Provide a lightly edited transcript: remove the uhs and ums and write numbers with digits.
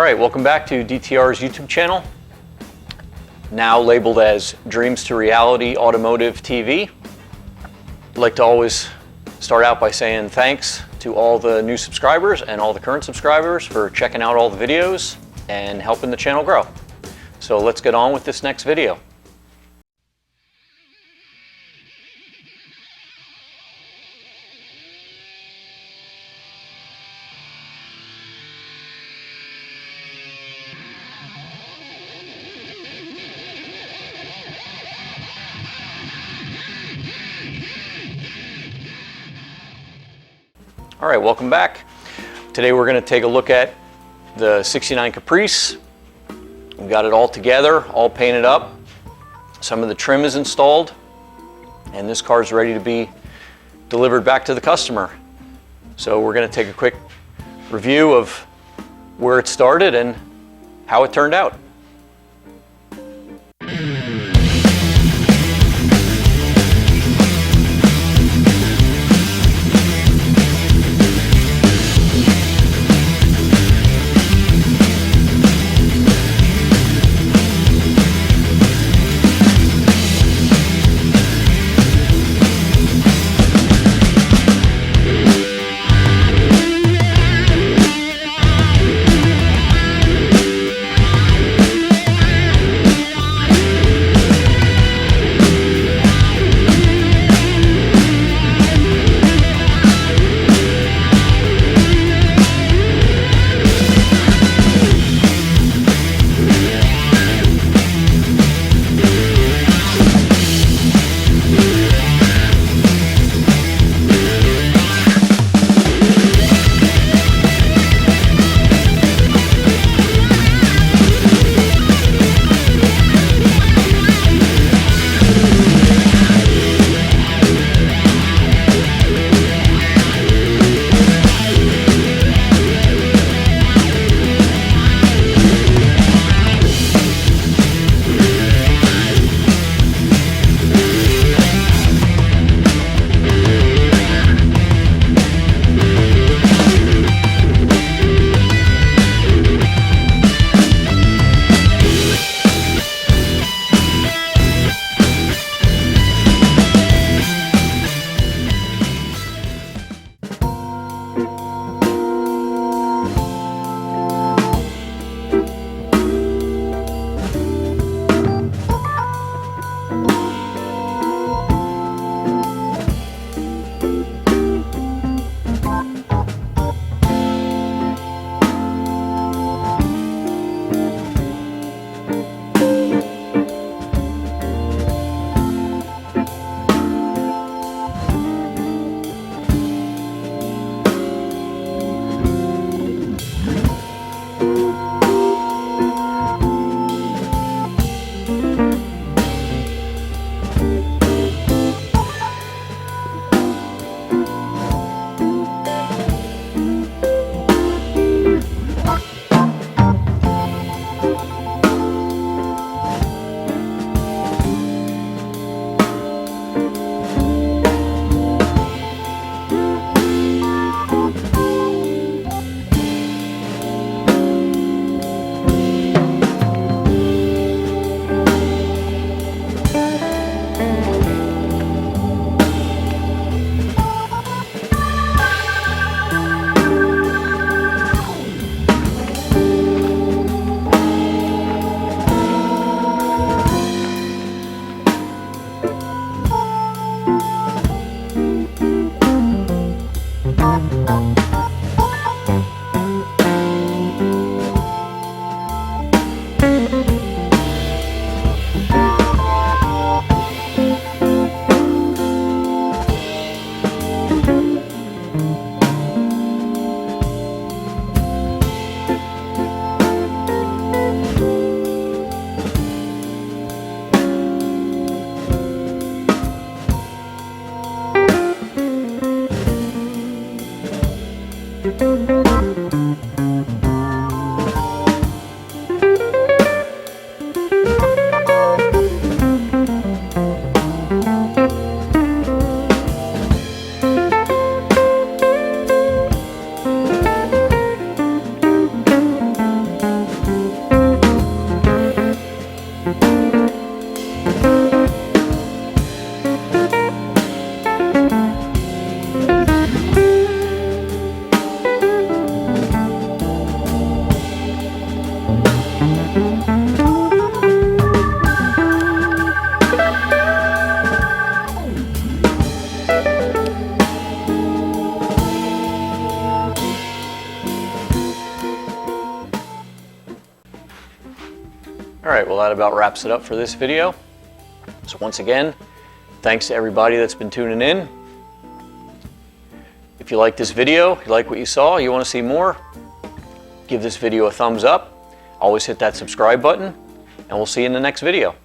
right, welcome back to DTR's YouTube channel, now labeled as Dreams to Reality Automotive TV. I'd like to always start out by saying thanks to all the new subscribers and all the current subscribers for checking out all the videos and helping the channel grow. So let's get on with this next video. All right, welcome back. Today we're going to take a look at the 69 Caprice. We've got it all together, all painted up. Some of the trim is installed, and this car is ready to be delivered back to the customer. So we're going to take a quick review of where it started and how it turned out. All right, well, that about wraps it up for this video. So once again, thanks to everybody that's been tuning in. If you like this video, you like what you saw, you want to see more, give this video a thumbs up. Always hit that subscribe button, and we'll see you in the next video.